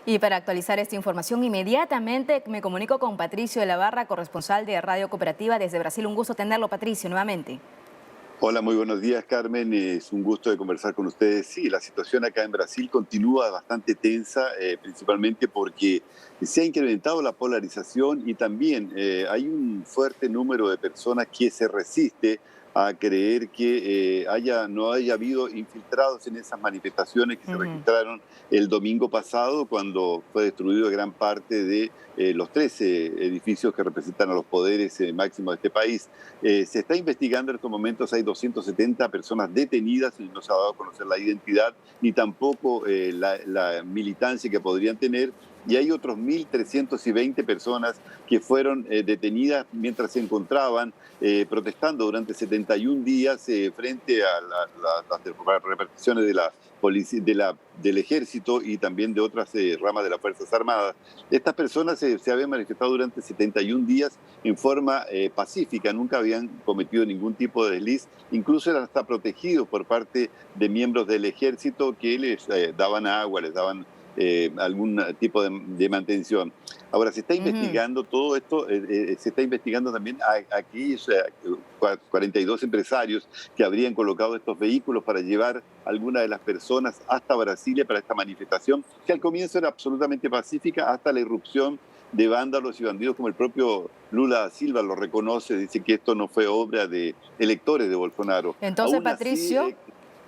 Y para actualizar esta información, inmediatamente me comunico con Patricio de la Barra, corresponsal de Radio Cooperativa desde Brasil. Un gusto tenerlo, Patricio, nuevamente. Hola, muy buenos días, Carmen. Es un gusto de conversar con ustedes. Sí, la situación acá en Brasil continúa bastante tensa, principalmente porque se ha incrementado la polarización y también hay un fuerte número de personas que se resiste a creer que no haya habido infiltrados en esas manifestaciones que se registraron el domingo pasado, cuando fue destruido gran parte de los 13 edificios que representan a los poderes máximos de este país. Se está investigando en estos momentos, hay 270 personas detenidas y no se ha dado a conocer la identidad ni tampoco la militancia que podrían tener. Y hay otros 1.320 personas que fueron detenidas mientras se encontraban protestando durante 71 días frente a las reparticiones de del ejército y también de otras ramas de las Fuerzas Armadas. Estas personas se habían manifestado durante 71 días en forma pacífica, nunca habían cometido ningún tipo de desliz, incluso eran hasta protegidos por parte de miembros del ejército que les daban agua, les daban algún tipo de mantención. Ahora, se está investigando todo esto, se está investigando también a aquellos 42 empresarios que habrían colocado estos vehículos para llevar a algunas de las personas hasta Brasilia para esta manifestación, que al comienzo era absolutamente pacífica, hasta la irrupción de vándalos y bandidos, como el propio Lula da Silva lo reconoce, dice que esto no fue obra de electores de Bolsonaro. Entonces, Aún Patricio... así,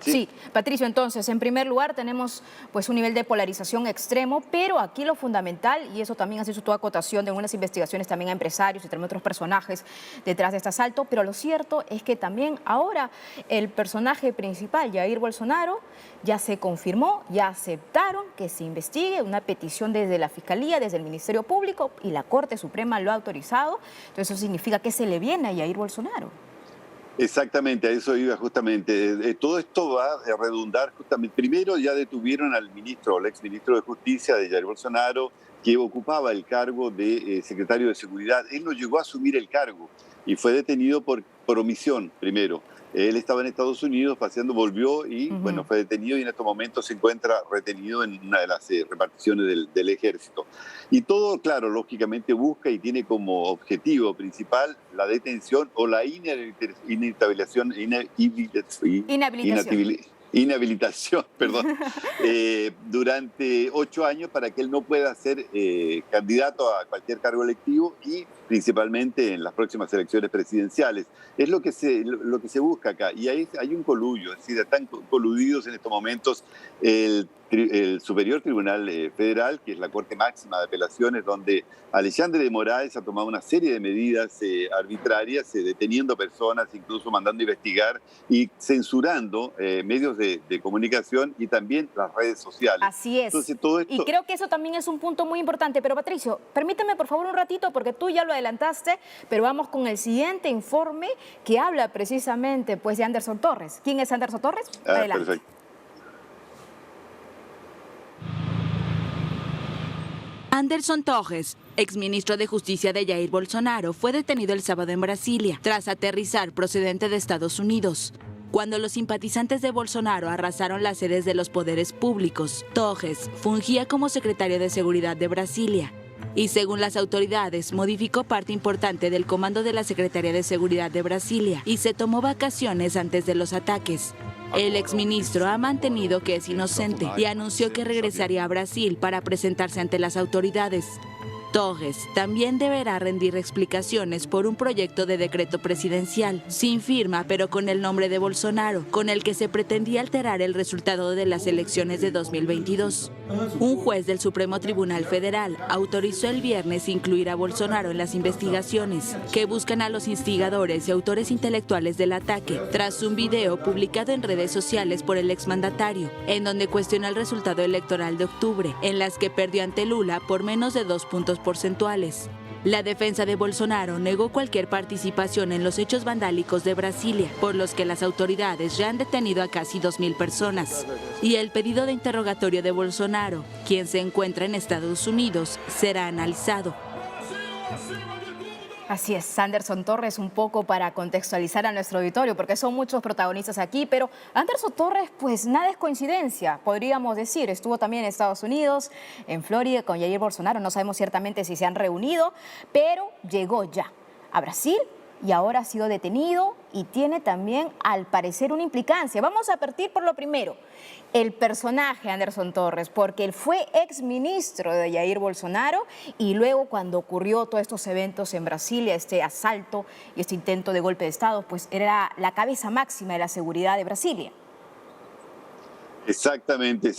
Sí, Patricio, entonces, en primer lugar tenemos pues un nivel de polarización extremo, pero aquí lo fundamental, y eso también ha sido tu acotación de unas investigaciones también a empresarios y también otros personajes detrás de este asalto, pero lo cierto es que también ahora el personaje principal, Jair Bolsonaro, ya se confirmó, ya aceptaron que se investigue, una petición desde la Fiscalía, desde el Ministerio Público, y la Corte Suprema lo ha autorizado. Entonces eso significa que se le viene a Jair Bolsonaro. Exactamente, a eso iba justamente. Todo esto va a redundar justamente. Primero ya detuvieron al ministro, al exministro de Justicia de Jair Bolsonaro, que ocupaba el cargo de secretario de Seguridad. Él no llegó a asumir el cargo y fue detenido por omisión primero. Él estaba en Estados Unidos paseando, volvió y bueno, fue detenido y en estos momentos se encuentra retenido en una de las reparticiones del ejército. Y todo, claro, lógicamente busca y tiene como objetivo principal la detención o la inhabilitación, perdón, durante 8 años para que él no pueda ser candidato a cualquier cargo electivo y principalmente en las próximas elecciones presidenciales. Es lo que se busca acá. Y hay un coludio, es decir, están coludidos en estos momentos el Superior Tribunal Federal, que es la Corte Máxima de Apelaciones, donde Alexandre de Moraes ha tomado una serie de medidas arbitrarias, deteniendo personas, incluso mandando investigar y censurando medios de comunicación y también las redes sociales. Así es. Entonces, todo esto... Y creo que eso también es un punto muy importante. Pero Patricio, permíteme por favor un ratito, porque tú ya lo adelantaste, pero vamos con el siguiente informe que habla precisamente pues, de Anderson Torres. ¿Quién es Anderson Torres? Adelante. Perfecto. Anderson Torres, exministro de Justicia de Jair Bolsonaro, fue detenido el sábado en Brasilia tras aterrizar procedente de Estados Unidos. Cuando los simpatizantes de Bolsonaro arrasaron las sedes de los poderes públicos, Torres fungía como secretario de Seguridad de Brasilia y, según las autoridades, modificó parte importante del comando de la Secretaría de Seguridad de Brasilia y se tomó vacaciones antes de los ataques. El exministro ha mantenido que es inocente y anunció que regresaría a Brasil para presentarse ante las autoridades. Torres también deberá rendir explicaciones por un proyecto de decreto presidencial, sin firma pero con el nombre de Bolsonaro, con el que se pretendía alterar el resultado de las elecciones de 2022. Un juez del Supremo Tribunal Federal autorizó el viernes incluir a Bolsonaro en las investigaciones, que buscan a los instigadores y autores intelectuales del ataque, tras un video publicado en redes sociales por el exmandatario, en donde cuestionó el resultado electoral de octubre, en las que perdió ante Lula por menos de 2 puntos porcentuales. La defensa de Bolsonaro negó cualquier participación en los hechos vandálicos de Brasilia, por los que las autoridades ya han detenido a casi 2.000 personas. Y el pedido de interrogatorio de Bolsonaro, quien se encuentra en Estados Unidos, será analizado. Así es, Anderson Torres, un poco para contextualizar a nuestro auditorio, porque son muchos protagonistas aquí, pero Anderson Torres, pues nada es coincidencia, podríamos decir. Estuvo también en Estados Unidos, en Florida, con Jair Bolsonaro, no sabemos ciertamente si se han reunido, pero llegó ya a Brasil y ahora ha sido detenido y tiene también, al parecer, una implicancia. Vamos a partir por lo primero, el personaje Anderson Torres, porque él fue exministro de Jair Bolsonaro y luego cuando ocurrió todos estos eventos en Brasilia, este asalto y este intento de golpe de Estado, pues era la cabeza máxima de la seguridad de Brasilia. Exactamente,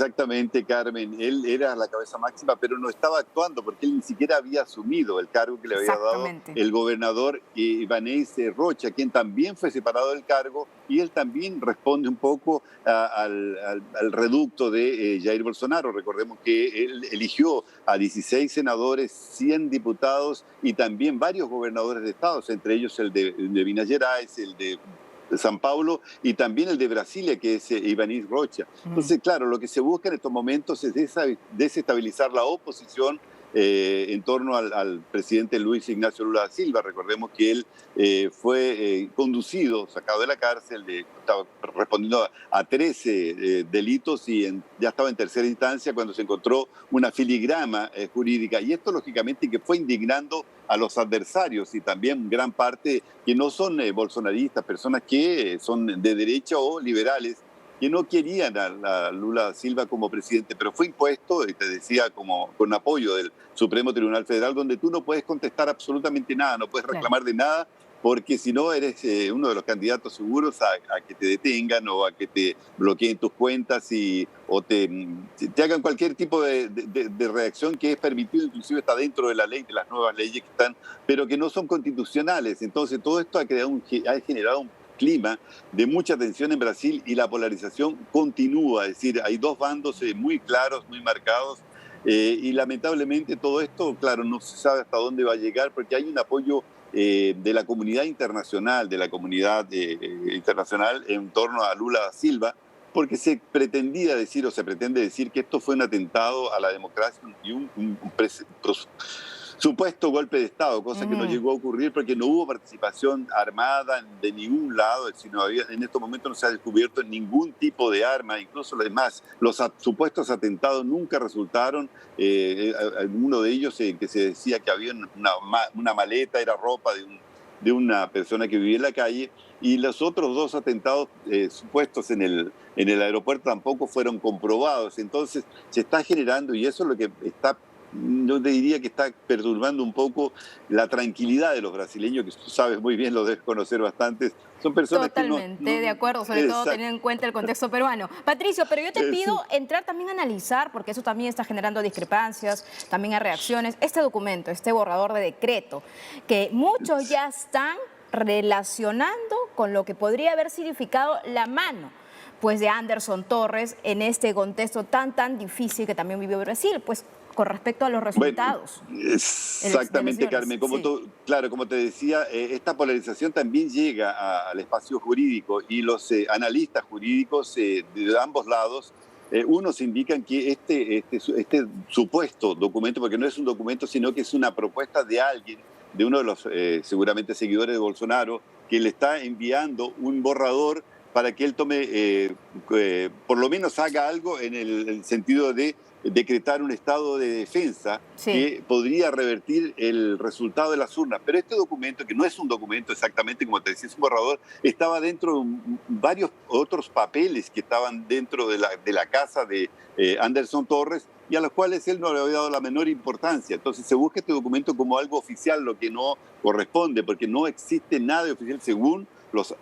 Carmen. Él era la cabeza máxima, pero no estaba actuando porque él ni siquiera había asumido el cargo que le había dado el gobernador Ibanez Rocha, quien también fue separado del cargo, y él también responde un poco al reducto de Jair Bolsonaro. Recordemos que él eligió a 16 senadores, 100 diputados y también varios gobernadores de estados, entre ellos el de Minas Gerais, el de San Paulo y también el de Brasilia, que es Ibanez Rocha. Entonces, claro, lo que se busca en estos momentos es desestabilizar la oposición en torno al presidente Luis Ignacio Lula da Silva. Recordemos que él fue conducido, sacado de la cárcel, estaba respondiendo a 13 delitos y ya estaba en tercera instancia cuando se encontró una filigrama jurídica. Y esto, lógicamente, que fue indignando a los adversarios y también gran parte que no son bolsonaristas, personas que son de derecha o liberales, que no querían a Lula da Silva como presidente, pero fue impuesto, y te decía, como con apoyo del Supremo Tribunal Federal, donde tú no puedes contestar absolutamente nada, no puedes reclamar de nada, porque si no eres uno de los candidatos seguros a que te detengan o a que te bloqueen tus cuentas o te hagan cualquier tipo de reacción que es permitido, inclusive está dentro de la ley, de las nuevas leyes que están, pero que no son constitucionales. Entonces todo esto ha generado un clima de mucha tensión en Brasil y la polarización continúa, es decir, hay dos bandos muy claros, muy marcados, y lamentablemente todo esto, claro, no se sabe hasta dónde va a llegar porque hay un apoyo de la comunidad internacional, en torno a Lula da Silva, porque se pretendía decir o se pretende decir que esto fue un atentado a la democracia y un supuesto golpe de Estado, cosa que no llegó a ocurrir porque no hubo participación armada de ningún lado, sino en estos momentos no se ha descubierto ningún tipo de arma, incluso además los supuestos atentados nunca resultaron. Uno de ellos que se decía que había una maleta, era ropa de una persona que vivía en la calle, y los otros dos atentados supuestos en el aeropuerto tampoco fueron comprobados. Entonces se está generando, y eso es lo que está, yo te diría que está perturbando un poco la tranquilidad de los brasileños, que tú sabes muy bien, lo debes conocer bastantes. Son personas totalmente que de acuerdo, sobre todo teniendo en cuenta el contexto peruano. Patricio, pero yo te pido entrar también a analizar, porque eso también está generando discrepancias, también hay reacciones, este documento, este borrador de decreto, que muchos ya están relacionando con lo que podría haber significado la mano pues de Anderson Torres en este contexto tan difícil que también vivió Brasil, pues con respecto a los resultados. Bueno, exactamente, Carmen. Como te decía, esta polarización también llega al espacio jurídico y los analistas jurídicos de ambos lados, unos indican que este supuesto documento, porque no es un documento, sino que es una propuesta de alguien, de uno de los seguramente seguidores de Bolsonaro, que le está enviando un borrador para que él tome, por lo menos haga algo en el sentido de decretar un estado de defensa que podría revertir el resultado de las urnas. Pero este documento, que no es un documento exactamente, como te decía, es un borrador, estaba dentro de varios otros papeles que estaban dentro de la casa de Anderson Torres y a los cuales él no le había dado la menor importancia. Entonces se busca este documento como algo oficial, lo que no corresponde, porque no existe nada de oficial según los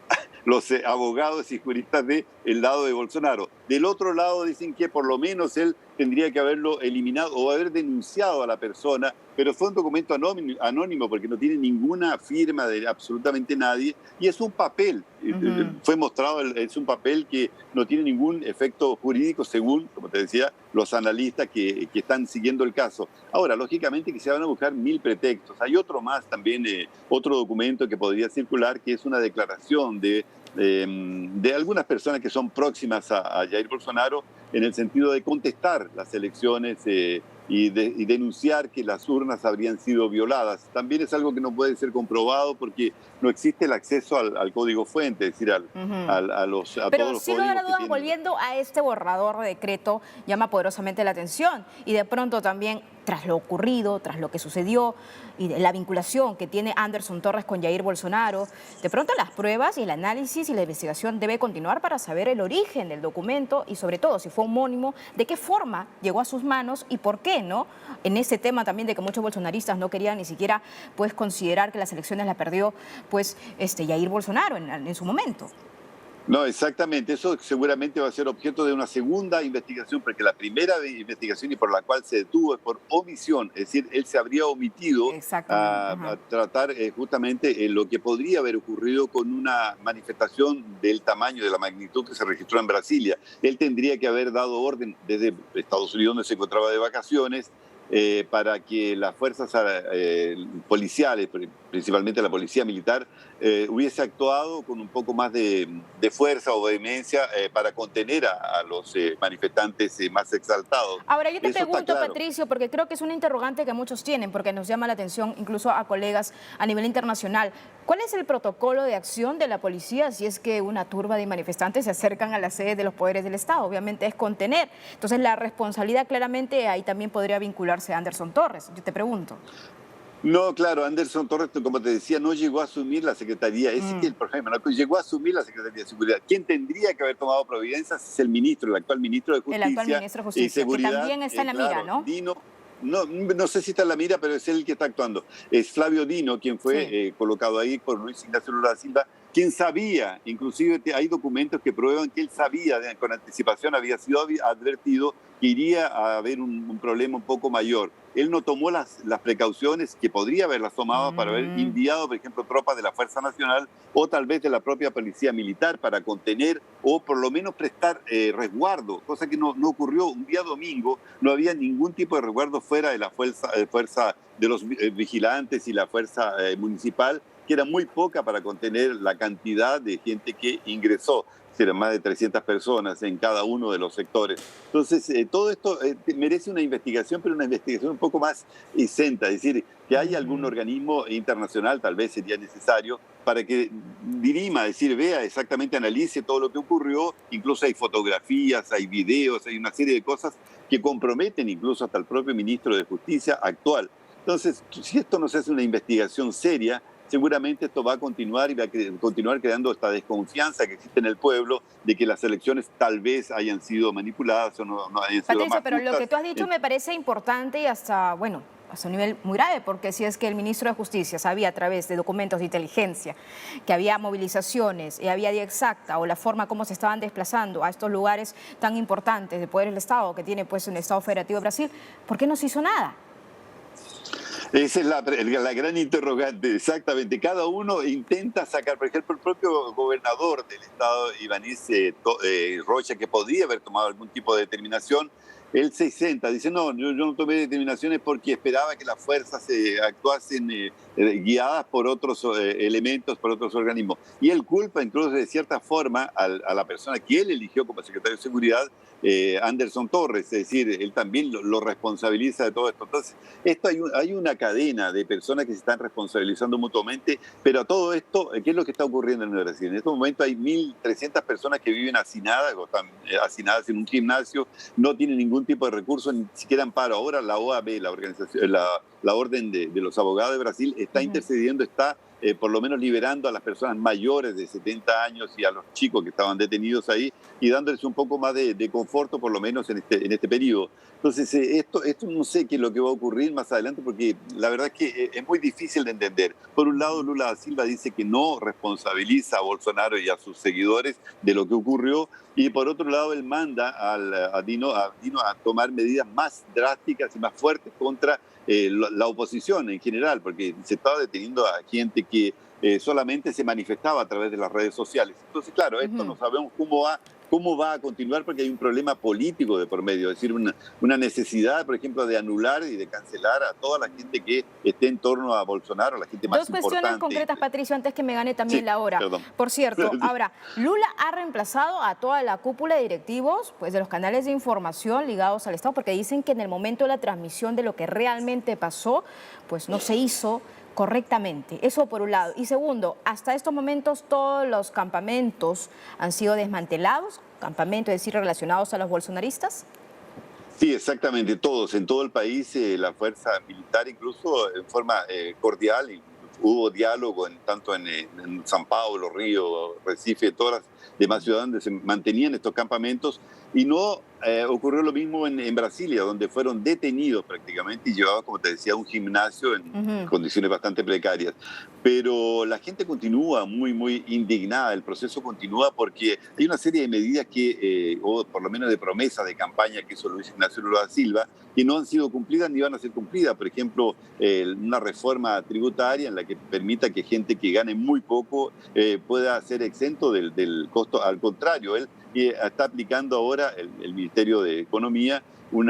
abogados y juristas del lado de Bolsonaro. Del otro lado dicen que por lo menos él tendría que haberlo eliminado o haber denunciado a la persona, pero fue un documento anónimo porque no tiene ninguna firma de absolutamente nadie y es un papel, fue mostrado, es un papel que no tiene ningún efecto jurídico según, como te decía, los analistas que están siguiendo el caso. Ahora, lógicamente que se van a buscar 1000 pretextos. Hay otro más también, otro documento que podría circular, que es una declaración de algunas personas que son próximas a Jair Bolsonaro en el sentido de contestar las elecciones y denunciar que las urnas habrían sido violadas. También es algo que no puede ser comprobado porque no existe el acceso al código fuente, es decir, a Pero todos los sin lugar códigos a que dudas, tienen. volviendo a este borrador de decreto, llama poderosamente la atención y de pronto también tras lo ocurrido, tras lo que sucedió y de la vinculación que tiene Anderson Torres con Jair Bolsonaro, de pronto las pruebas y el análisis y la investigación debe continuar para saber el origen del documento y sobre todo si fue homónimo, de qué forma llegó a sus manos y por qué, ¿no? En ese tema también de que muchos bolsonaristas no querían ni siquiera pues considerar que las elecciones las perdió pues Jair Bolsonaro en su momento. No, exactamente. Eso seguramente va a ser objeto de una segunda investigación, porque la primera investigación y por la cual se detuvo es por omisión, es decir, él se habría omitido Exactamente. a tratar justamente lo que podría haber ocurrido con una manifestación del tamaño, de la magnitud que se registró en Brasilia. Él tendría que haber dado orden desde Estados Unidos, donde se encontraba de vacaciones, para que las fuerzas policiales, principalmente la policía militar, hubiese actuado con un poco más de fuerza o vehemencia para contener a los manifestantes más exaltados. Ahora, yo te Eso está pregunto, claro. Patricio, porque creo que es una interrogante que muchos tienen, porque nos llama la atención incluso a colegas a nivel internacional. ¿Cuál es el protocolo de acción de la policía si es que una turba de manifestantes se acercan a la sede de los poderes del Estado? Obviamente es contener. Entonces, la responsabilidad claramente ahí también podría vincularse a Anderson Torres. Yo te pregunto. No, claro, Anderson Torres, como te decía, no llegó a asumir la Secretaría. Ese es el problema, ¿no? Llegó a asumir la Secretaría de Seguridad. Quien tendría que haber tomado providencias es el ministro, el actual ministro de El actual Justicia ministro de y Justicia, que Seguridad. también está en la mira, Claro, ¿no? Dino. No sé si está en la mira, pero es él el que está actuando. Es Flavio Dino, quien fue Sí. colocado ahí por Luis Ignacio Lula da Silva, quien sabía, inclusive hay documentos que prueban que él sabía con anticipación, había sido advertido que iría a haber un problema un poco mayor. Él no tomó las precauciones que podría haberlas tomado para haber enviado, por ejemplo, tropas de la Fuerza Nacional o tal vez de la propia Policía Militar para contener o por lo menos prestar resguardo, cosa que no ocurrió. Un día domingo no había ningún tipo de resguardo fuera de la fuerza de los vigilantes y la fuerza municipal, que era muy poca para contener la cantidad de gente que ingresó. Eran más de 300 personas en cada uno de los sectores. Entonces, todo esto merece una investigación, pero una investigación un poco más isenta, es decir, que haya algún organismo internacional, tal vez sería necesario, para que dirima, es decir, vea exactamente, analice todo lo que ocurrió. Incluso hay fotografías, hay videos, hay una serie de cosas que comprometen incluso hasta el propio ministro de Justicia actual. Entonces, si esto no se hace una investigación seria, seguramente esto va a continuar y va a continuar creando esta desconfianza que existe en el pueblo de que las elecciones tal vez hayan sido manipuladas o no hayan sido Patricio, más pero lo justas. que tú has dicho me parece importante y hasta, bueno, hasta un nivel muy grave, porque si es que el ministro de Justicia sabía a través de documentos de inteligencia que había movilizaciones y había día exacta o la forma como se estaban desplazando a estos lugares tan importantes de poder del Estado que tiene pues un Estado federativo de Brasil, ¿por qué no se hizo nada? Esa es la gran interrogante, exactamente. Cada uno intenta sacar, por ejemplo, el propio gobernador del estado, Ibanez Rocha, que podría haber tomado algún tipo de determinación, él se exenta, dice, no, yo no tomé determinaciones porque esperaba que las fuerzas actuasen guiadas por otros elementos, por otros organismos. Y él culpa incluso de cierta forma a la persona que él eligió como secretario de Seguridad, Anderson Torres, es decir, él también lo responsabiliza de todo esto. Entonces, hay una cadena de personas que se están responsabilizando mutuamente, pero a todo esto, ¿qué es lo que está ocurriendo en Brasil? En este momento hay 1.300 personas que viven hacinadas, o están hacinadas en un gimnasio, no tienen ningún tipo de recursos, ni siquiera amparo. Ahora la OAB, la organización, la Orden de los Abogados de Brasil, está intercediendo, está por lo menos liberando a las personas mayores de 70 años y a los chicos que estaban detenidos ahí y dándoles un poco más de conforto, por lo menos en este periodo. Entonces, esto no sé qué es lo que va a ocurrir más adelante, porque la verdad es que es muy difícil de entender. Por un lado, Lula da Silva dice que no responsabiliza a Bolsonaro y a sus seguidores de lo que ocurrió, y por otro lado, él manda a Dino a tomar medidas más drásticas y más fuertes contra la oposición en general, porque se estaba deteniendo a gente que solamente se manifestaba a través de las redes sociales. Entonces, claro, esto no sabemos cómo va a continuar, porque hay un problema político de por medio, es decir, una necesidad, por ejemplo, de anular y de cancelar a toda la gente que esté en torno a Bolsonaro, la gente más Dos importante. cuestiones concretas, Patricio, antes que me gane también Sí, la hora. perdón. Por cierto, ahora, Lula ha reemplazado a toda la cúpula de directivos pues, de los canales de información ligados al Estado, porque dicen que en el momento de la transmisión de lo que realmente pasó, pues no se hizo correctamente. Eso por un lado. Y segundo, hasta estos momentos todos los campamentos han sido desmantelados, campamentos, es decir, relacionados a los bolsonaristas. Sí, exactamente, todos, en todo el país, la fuerza militar, incluso en forma cordial, y hubo diálogo tanto en San Paulo, Río, Recife, todas las demás ciudades donde se mantenían estos campamentos, y no ocurrió lo mismo en Brasilia, donde fueron detenidos prácticamente y llevados, como te decía, a un gimnasio en condiciones bastante precarias. Pero la gente continúa muy indignada, el proceso continúa porque hay una serie de medidas que, o por lo menos de promesas de campaña que hizo Luis Ignacio Lula da Silva, que no han sido cumplidas ni van a ser cumplidas. Por ejemplo, una reforma tributaria en la que permita que gente que gane muy poco pueda ser exento del costo. Al contrario, él está aplicando ahora el Ministerio de Economía un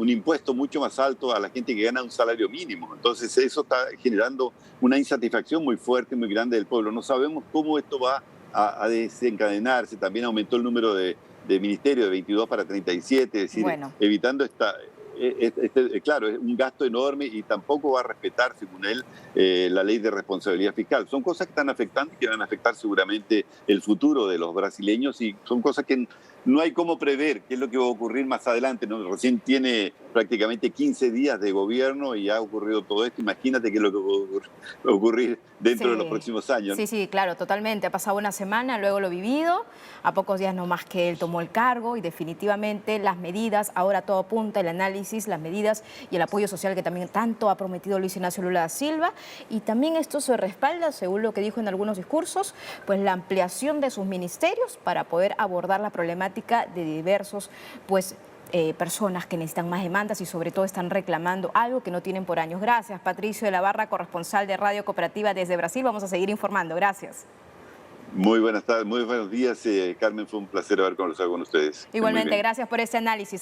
impuesto mucho más alto a la gente que gana un salario mínimo. Entonces eso está generando una insatisfacción muy fuerte, muy grande del pueblo. No sabemos cómo esto va a desencadenarse. También aumentó el número de ministerios de 22 para 37, es decir, Bueno. evitando claro, es un gasto enorme y tampoco va a respetar, según él, la ley de responsabilidad fiscal. Son cosas que están afectando y que van a afectar seguramente el futuro de los brasileños, y son cosas que no hay cómo prever qué es lo que va a ocurrir más adelante, ¿no? Recién tiene prácticamente 15 días de gobierno y ha ocurrido todo esto. Imagínate qué es lo que va a ocurrir dentro de los próximos años, ¿no? Sí, claro, totalmente. Ha pasado una semana, luego lo vivido, a pocos días nomás que él tomó el cargo, y definitivamente las medidas, ahora todo apunta, el análisis, las medidas y el apoyo social que también tanto ha prometido Luis Ignacio Lula da Silva, y también esto se respalda, según lo que dijo en algunos discursos, pues la ampliación de sus ministerios para poder abordar la problemática de diversos personas que necesitan más demandas y sobre todo están reclamando algo que no tienen por años. Gracias, Patricio de la Barra, corresponsal de Radio Cooperativa desde Brasil. Vamos a seguir informando. Gracias. Muy buenas tardes, muy buenos días, Carmen. Fue un placer haber conversado con ustedes. Igualmente, gracias por este análisis.